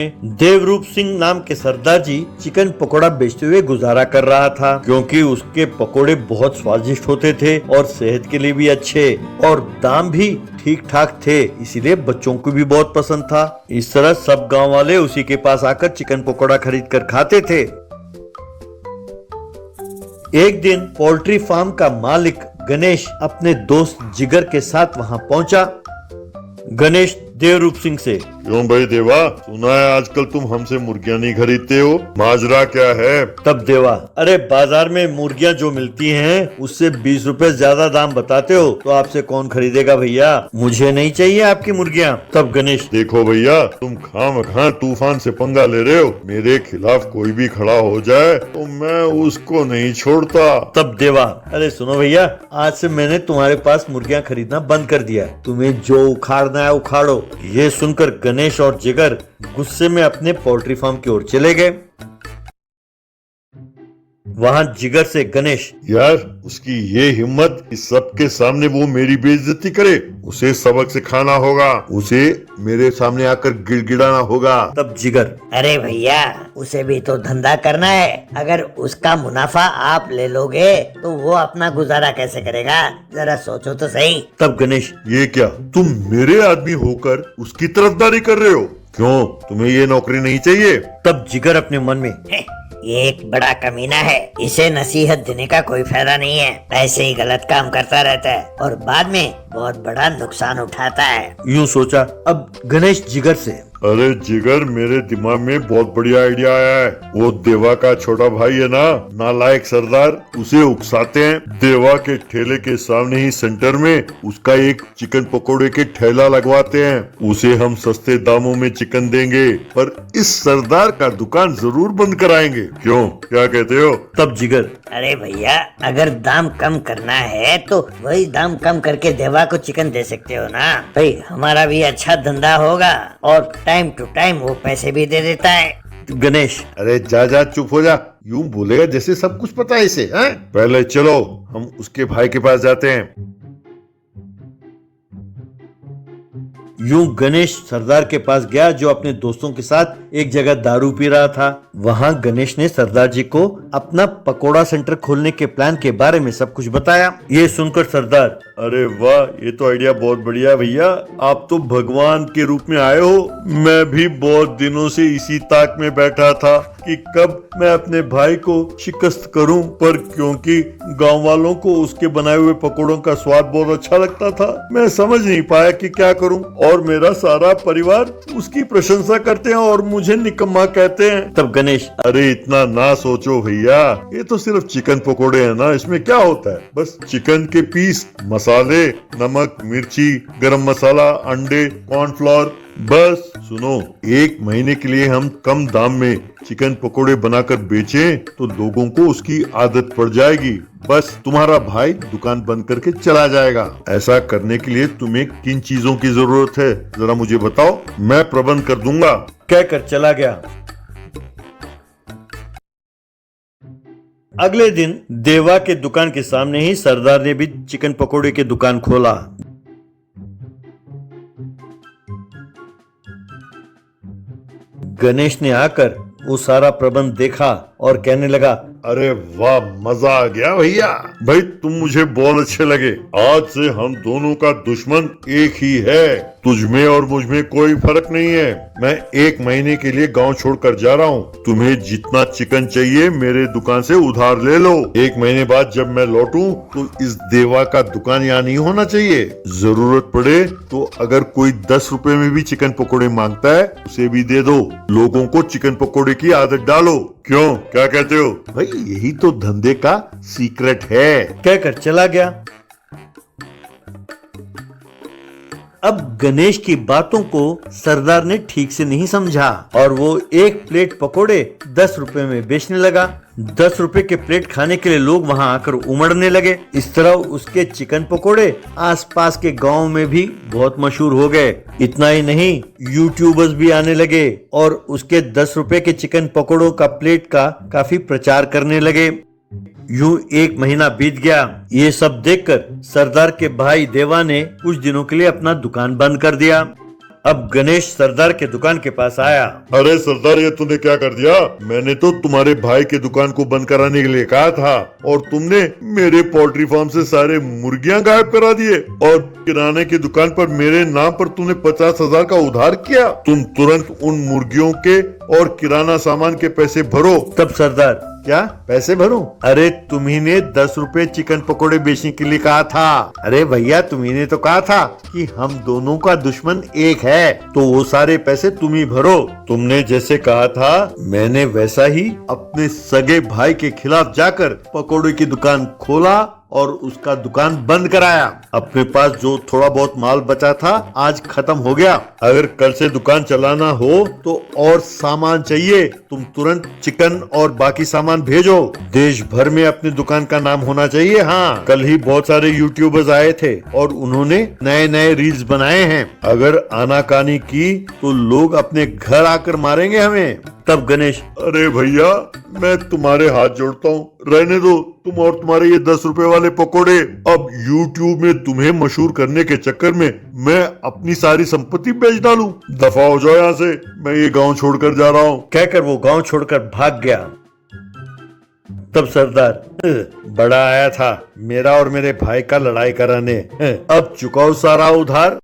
देवरूप सिंह नाम के सरदार जी चिकन पकोड़ा बेचते हुए गुजारा कर रहा था, क्योंकि उसके पकोड़े बहुत स्वादिष्ट होते थे और सेहत के लिए भी अच्छे और दाम भी ठीक ठाक थे, इसीलिए बच्चों को भी बहुत पसंद था। इस तरह सब गांव वाले उसी के पास आकर चिकन पकोड़ा खरीद कर खाते थे। एक दिन पोल्ट्री फार्म का मालिक गणेश अपने दोस्त जिगर के साथ वहां पहुंचा। गणेश देवरूप सिंह से, क्यों भाई देवा, सुना है आजकल तुम हमसे मुर्गियां नहीं खरीदते हो, माजरा क्या है? तब देवा, अरे बाजार में मुर्गियां जो मिलती हैं उससे 20 रुपए ज्यादा दाम बताते हो, तो आपसे कौन खरीदेगा भैया, मुझे नहीं चाहिए आपकी मुर्गियां। तब गणेश, देखो भैया, तुम खामखा तूफान से पंगा ले रहे हो, मेरे खिलाफ कोई भी खड़ा हो जाए तो मैं उसको नहीं छोड़ता। तब देवा, अरे सुनो भैया, आज से मैंने तुम्हारे पास मुर्गियां खरीदना बंद कर दिया है, तुम्हें जो उखाड़ना है उखाड़ो। ये सुनकर गणेश और जिगर गुस्से में अपने पोल्ट्री फार्म की ओर चले गए। वहां जिगर से गणेश, यार उसकी ये हिम्मत कि सबके सामने वो मेरी बेइज्जती करे, उसे सबक सिखाना होगा, उसे मेरे सामने आकर गिड़गिड़ाना होगा। तब जिगर, अरे भैया, उसे भी तो धंधा करना है, अगर उसका मुनाफा आप ले लोगे तो वो अपना गुजारा कैसे करेगा, जरा सोचो तो सही। तब गणेश, ये क्या तुम मेरे आदमी होकर उसकी तरफदारी कर रहे हो? क्यों, तुम्हें ये नौकरी नहीं चाहिए? तब जिगर अपने मन में, ये एक बड़ा कमीना है, इसे नसीहत देने का कोई फायदा नहीं है, ऐसे ही गलत काम करता रहता है और बाद में बहुत बड़ा नुकसान उठाता है। यूं सोचा। अब गणेश जिगर से, अरे जिगर, मेरे दिमाग में बहुत बढ़िया आइडिया आया है। वो देवा का छोटा भाई है ना, नालायक सरदार, उसे उकसाते हैं, देवा के ठेले के सामने ही सेंटर में उसका एक चिकन पकोड़े के ठेला लगवाते हैं, उसे हम सस्ते दामों में चिकन देंगे, पर इस सरदार का दुकान जरूर बंद कराएंगे। क्यों, क्या कहते हो? तब जिगर, अरे भैया, अगर दाम कम करना है तो वही दाम कम करके देवा को चिकन दे सकते हो ना भाई, हमारा भी अच्छा धंधा होगा और टाइम टू टाइम वो पैसे भी दे देता है। गणेश, अरे जा जा, चुप हो जा, यूं बोलेगा जैसे सब कुछ पता है इसे, हैं? पहले चलो हम उसके भाई के पास जाते हैं। यूं गणेश सरदार के पास गया, जो अपने दोस्तों के साथ एक जगह दारू पी रहा था। वहां गणेश ने सरदार जी को अपना पकोड़ा सेंटर खोलने के प्लान के बारे में सब कुछ बताया। ये सुनकर सरदार, अरे वाह, ये तो आइडिया बहुत बढ़िया भैया, आप तो भगवान के रूप में आए हो। मैं भी बहुत दिनों से इसी ताक में बैठा था कि कब मैं अपने भाई को शिकस्त करूं, पर क्योंकि गांव वालों को उसके बनाए हुए पकोड़ों का स्वाद बहुत अच्छा लगता था, मैं समझ नहीं पाया कि क्या करूं, और मेरा सारा परिवार उसकी प्रशंसा करते हैं और मुझे निकम्मा कहते हैं। तब गणेश, अरे इतना ना सोचो भैया, ये तो सिर्फ चिकन पकोड़े हैं ना, इसमें क्या होता है, बस चिकन के पीस, मसाले, नमक, मिर्ची, गरम मसाला, अंडे, कॉर्नफ्लोर, बस। सुनो, एक महीने के लिए हम कम दाम में चिकन पकोड़े बनाकर बेचें तो लोगों को उसकी आदत पड़ जाएगी, बस तुम्हारा भाई दुकान बंद करके चला जाएगा। ऐसा करने के लिए तुम्हें किन चीजों की जरूरत है, जरा मुझे बताओ, मैं प्रबंध कर दूंगा। कहकर चला गया। अगले दिन देवा के दुकान के सामने ही सरदार ने भी चिकन पकोड़े की दुकान खोला। गणेश ने आकर वो सारा प्रबंध देखा और कहने लगा, अरे वाह, मजा आ गया भैया, भाई तुम मुझे बहुत अच्छे लगे, आज से हम दोनों का दुश्मन एक ही है, तुझमें और मुझमें कोई फर्क नहीं है। मैं एक महीने के लिए गांव छोड़कर जा रहा हूँ, तुम्हें जितना चिकन चाहिए मेरे दुकान से उधार ले लो, एक महीने बाद जब मैं लौटूं तो इस देवा का दुकान यहाँ नहीं होना चाहिए, जरूरत पड़े तो अगर कोई 10 रुपए में भी चिकन पकोड़े मांगता है उसे भी दे दो, लोगों को चिकन पकोड़े की आदत डालो। क्यों, क्या कहते हो? भाई यही तो धंधे का सीक्रेट है। कहकर चला गया। अब गणेश की बातों को सरदार ने ठीक से नहीं समझा और वो एक प्लेट पकोड़े 10 रुपए में बेचने लगा। 10 रुपए के प्लेट खाने के लिए लोग वहां आकर उमड़ने लगे। इस तरह उसके चिकन पकोड़े आसपास के गांव में भी बहुत मशहूर हो गए। इतना ही नहीं, यूट्यूबर्स भी आने लगे और उसके 10 रुपए के चिकन पकोड़ों का प्लेट का काफी प्रचार करने लगे। यूं एक महीना बीत गया। ये सब देखकर सरदार के भाई देवा ने कुछ दिनों के लिए अपना दुकान बंद कर दिया। अब गणेश सरदार के दुकान के पास आया। अरे सरदार, ये तूने क्या कर दिया? मैंने तो तुम्हारे भाई की दुकान को बंद कराने के लिए कहा था और तुमने मेरे पोल्ट्री फार्म से सारे मुर्गियां गायब करा दिए और किराने की दुकान पर मेरे नाम पर तूने 50,000 का उधार किया। तुम तुरंत उन मुर्गियों के और किराना सामान के पैसे भरो। तब सरदार, क्या पैसे भरूं? अरे तुम्ही ने 10 रुपए चिकन पकोड़े बेचने के लिए कहा था। अरे भैया, तुम्ही ने तो कहा था कि हम दोनों का दुश्मन एक है, तो वो सारे पैसे तुम ही भरो। तुमने जैसे कहा था मैंने वैसा ही अपने सगे भाई के खिलाफ जाकर पकोड़े की दुकान खोला और उसका दुकान बंद कराया। अपने पास जो थोड़ा बहुत माल बचा था आज खत्म हो गया। अगर कल से दुकान चलाना हो तो और सामान चाहिए, तुम तुरंत चिकन और बाकी सामान भेजो। देश भर में अपनी दुकान का नाम होना चाहिए। हाँ, कल ही बहुत सारे यूट्यूबर्स आए थे और उन्होंने नए नए रील्स बनाए हैं। अगर आनाकानी की तो लोग अपने घर आकर मारेंगे हमें। तब गणेश, अरे भैया, मैं तुम्हारे हाथ जोड़ता हूँ, रहने दो। तुम और तुम्हारे ये 10 रुपए वाले पकोड़े। अब YouTube में तुम्हें मशहूर करने के चक्कर में मैं अपनी सारी संपत्ति बेच डालूं। दफा हो जाओ यहाँ से, मैं ये गांव छोड़कर जा रहा हूँ। कहकर वो गांव छोड़कर भाग गया। तब सरदार, बड़ा आया था मेरा और मेरे भाई का लड़ाई कराने, अब चुकाओ सारा उधार।